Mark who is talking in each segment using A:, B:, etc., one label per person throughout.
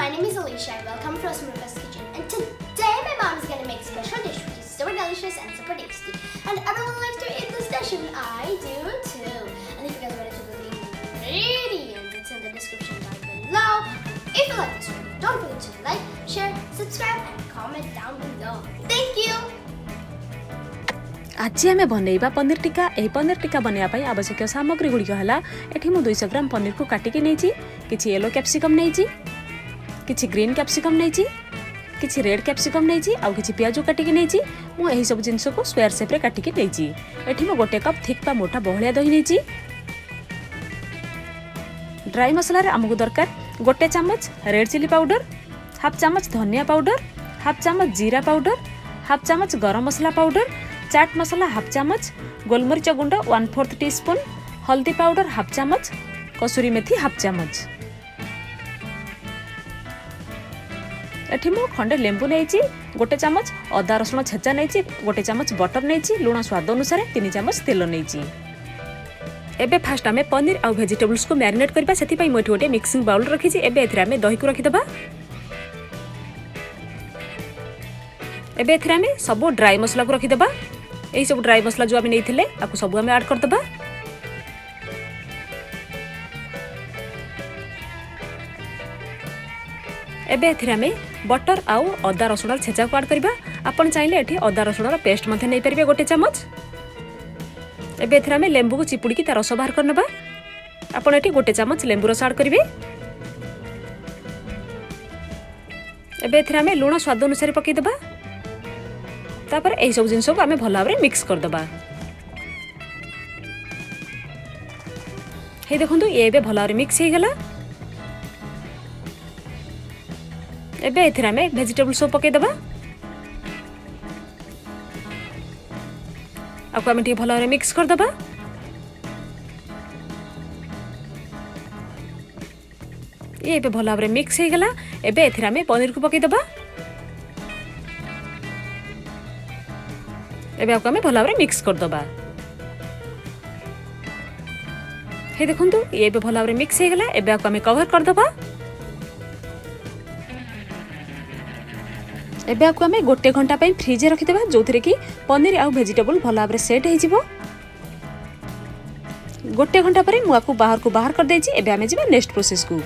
A: my name is Alicia and welcome to Smurf's Kitchen. And today my mom is gonna make a special dish which is super delicious and super tasty. And everyone likes to eat this dish and I do too. And if you guys want to know the ingredients, it's in the description down below. If you like this video, don't forget to like, share, subscribe and comment down below. Thank you!
B: आज आम बनइबा पनीर टिक्का। यही पनीर टिक्का बनवाई आवश्यक सामग्री गुड़िक है ये 200 ग्राम पनीर को काटिकी नहीं कि येलो कैप्सिकम नहीं कि ग्रीन कैप्सिकम नहीं कि रेड कैप्सिकम नहीं आउ कि प्याज काटिकी नहीं मुझे सब जिनस को स्क्वायर शेप्रे काटिकी नहीं ये मु गोटे कप थिक मोटा बहलिया दही नहीं। ड्राई मसला आमको दरकार गोटे चामच रेड चिली पाउडर, हाफ चामच धनिया पाउडर, हाफ चामच जीरा पाउडर, हाफ चामच गरम मसला पाउडर, चाट मसला हाफ चामच, गोलमरीच गुंड 1/4 टीस्पून, हल्दी पाउडर हाफ चामच, कसूरी मेथी हाफ चामच। एठी मु खंडे लेंबू नहीं गोटे चामच, अदा रसुण छेचा नहीं गोटे चामच, बटर नहीं, लुण स्वाद अनुसार 3 चामच तेल नहीं। एबे फास्ट आमे पनीर आउ वेजिटेबल्स को मैरिनेट करबा सेति पई मोठी गोटे मिक्सिंग बाउल रखी छी। एबे एथरा आमे दही को रखी दबा। एबे एथरा आमे सब ड्राई मसला को रखी दबा। एही सब ड्राई मसला जो आमे नै थिले आकु सब आमे ऐड कर दबा। एबे एथरा आमे बटर आउ अदा रसुण छेचा को ऐड करबा। आपण चाहिले एठी अदा रसुण पेस्ट मध्ये नै परबे गोटे चामच। एबे एथरा आमे लेंबू को चिपुड़ी की तार रस बाहर करनबा। आपण एठी गोटे चामच लेंबू रस ऐड करिवे। एबे एथरा आमे लुण स्वाद अनुसार पकै दबा। तापर एही सब जिंस को आमे भला भाबरे मिक्स कर दबा। हे देखंतु ये एबे भला भाबरे मिक्स हे गेला। एबे एथरा आमे वेजिटेबल सब पकै दबा। आकु आमे ठीक भला भाबरे मिक्स कर दबा। ये एबे भला भाबरे मिक्स हे गेला। एबे एथरा आमे पनीर को पकै दबा। एबे आकु आमे भला भाबरे मिक्स कर दबा। हे देखंतु ये एबे भला भाबरे मिक्स हे गेला। एबे आकु आमे कवर कर दबा। एबे आकु आमे गोटे घंटा पई फ्रिज रखि देबा जोथरे कि पनीर आउ वेजिटेबल भला भाबरे सेट हे जिवो। गोटे घंटा परे मु आकु बाहर कर देछि। एबे आमे जिबा नेक्स्ट प्रोसेस को।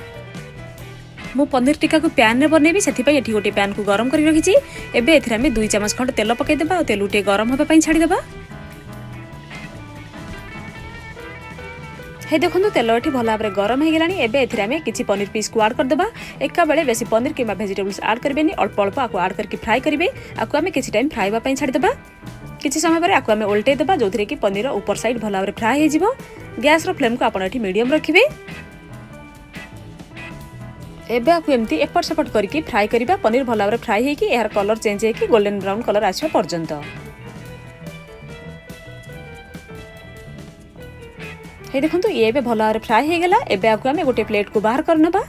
B: मु पनीर टिक्का को पैन रे बनेबी सेथि पई एठी गोटे पैन को गरम करि रखिछि। एबे एथिरा आमे 2 चामच खंड तेल पकै देबा और तेल उटे गरम होबा पई छाडी देबा। हे देखंतु तेल एठी भला भाबरे गरम हे गेलानी। एबे एथिरा आमे किछि पनीर पीस को ऐड कर देबा। एका बेले बेसी पनीर किबा वेजिटेबल्स ऐड करबेनी, अल्प अल्प आकु ऐड करके फ्राई करिवे। आकु आमे किछि टाइम फ्राई बा पई छाडी देबा। किछि समय परे आकु आमे उल्टे देबा जोथरे कि पनीर ऊपर साइड भला भाबरे फ्राई हे जिवो। गैस रो फ्लेम को आपण एठी मीडियम रखिबे। एबे आकु एमती एपट सेपट करके फ्राई करिबा। पनीर भला भाबरे फ्राई हे कि यार कलर चेंज हे कि गोल्डन ब्राउन कलर आछो पर्यंत। हे देखंतु ये एबे भला भाबरे फ्राई हे गेला। एबे आकु आमे गोटे प्लेट को बाहर करनबा।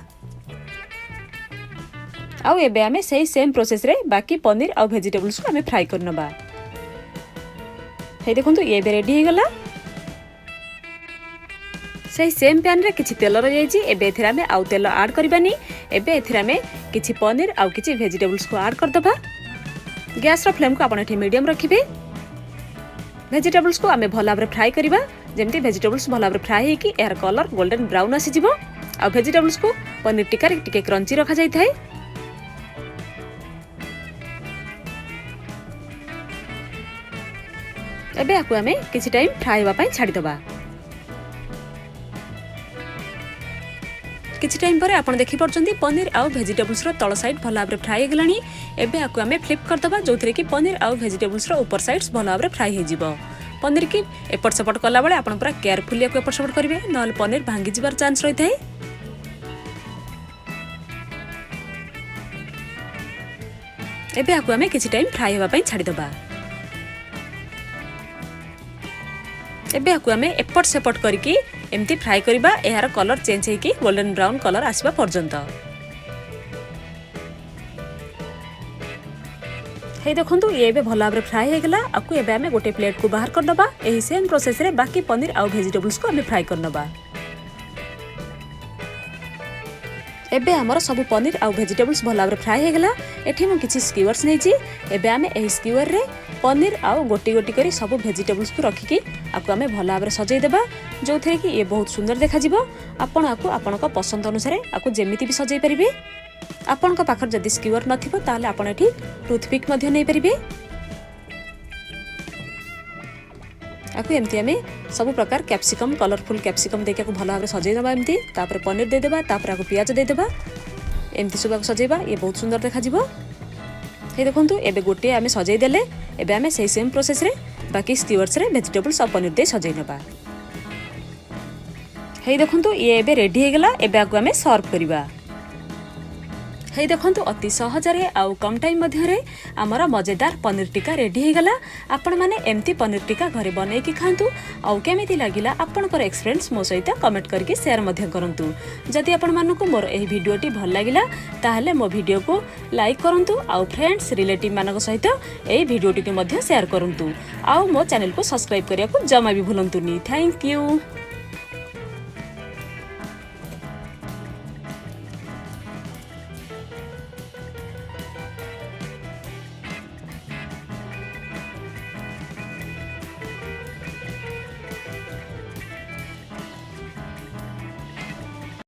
B: आउ एबे आमे सेही सेम प्रोसेस रे बाकी पनीर आउ वेजिटेबल्स को आमे फ्राई करनबा। हे देखंतु ये एबे रेडी हे गेला। सेही सेम पैन रे किछि तेल रहि जाइछि। एबे एथिरा आमे आउ तेल ऐड करबानी। एबे एथिरा आमे किछि पनीर आउ किछि वेजिटेबल्स को ऐड कर दबा। गैस रो फ्लेम को आपण एठी मीडियम रखिबे। वेजिटेबल्स को आमे भला भाबरे फ्राई करिबा। जेमती वेजिटेबल्स भला भाबरे फ्राई हे कि यार कलर गोल्डन ब्राउन आसी जिवो। आ वेजिटेबल्स को पनीर टिक्का रे टिके क्रंची रखा जाई थाए। एबे आकु आमे किछि टाइम फ्राई होबा पई छाडी दबा। किछि टाइम परे आपण देखि परचंती पनीर आउ वेजिटेबल्स रो तळ साइड भला भाबरे फ्राई हे गेलानी। एबे आकु आमे फ्लिप कर दबा जोथरे कि पनीर आउ वेजिटेबल्स रो ऊपर साइड्स भला भाबरे फ्राई हे जिवो। पनीर की एपट सेपट कला बेले आपण पूरा केयरफुली को एपट सेपट करिवे नहले पनीर भांगी जिबार चांस रही थाए। एबे आकु आमे किछि टाइम फ्राई होबा पई छाडी दबा। एबे आकु आमे एपट सेपट करके एमती फ्राई करिबा। एहार कलर चेंज हे कि गोल्डन ब्राउन कलर आसीबा पर्यंत। हे देखंतु ये एबे भला भाबरे फ्राई हे गेला। आकु एबे आमे गोटे प्लेट को बाहर कर दबा। एही सेम प्रोसेस रे बाकी पनीर आउ वेजिटेबल्स को आमे फ्राई कर नबा। एबे आमर सब पनीर आउ वेजिटेबल्स भल भाव फ्राए हो गला। एठी मु किछि स्क्यूअर्स नहीं एबे आमे एही स्क्यूअर रे पनीर आउ गोटी गोटी करी सब वेजिटेबल्स को रखिकी आपको आमे भल भाव सजै देबा जो थे कि ये बहुत सुंदर देखा जिवो। आपण आपको आपनका पसंद अनुसार आपको जेमिति भी सजै परिबे। आपनका पाखर जदि स्क्यूअर नथिबो ताले आपण एठी टूथपिक मध्ये नै परिबे। आपको एमती आमे सब प्रकार कैप्सिकम कलरफुल कैप्सिकम देके भल भाव सजै देबा। एमती तापर पनीर दे देबा, तापर आपको प्याज दे देबा, एमती सब आपको सजैबा। ये बहुत सुंदर देखा जिवो। हे देखंतु एबे गोटे आमे सजै देले। एबे आमे सेही सेम प्रोसेस रे बाकी स्क्यूअर्स रे वेजिटेबल्स और पनीर दे सजै नेबा। हे देखंतु ये एबे रेडी हे गेला। एबे आपको आमे सर्व करिबा। हे देखंतु अति सहजरे आउ कम टाइम मध्यरे आमर मजेदार पनीर टिक्का रेडी हे गला। आपण माने एमती पनीर टिक्का घरे बनै कि खांतु आउ केमिति लागिला आपनकर एक्सपीरियंस मो सहित कमेंट करके शेयर मध्य करंतु। जदि आपण मानकु मोर एही वीडियोटी भल लागिला ताहले मो वीडियो को लाइक करंतु आउ फ्रेंड्स रिलेटिव मानक सहित एही वीडियोटी के मध्य शेयर करंतु। आउ मो चैनल को सब्सक्राइब करिया को जमा भी भूलंतुनी। Thank you.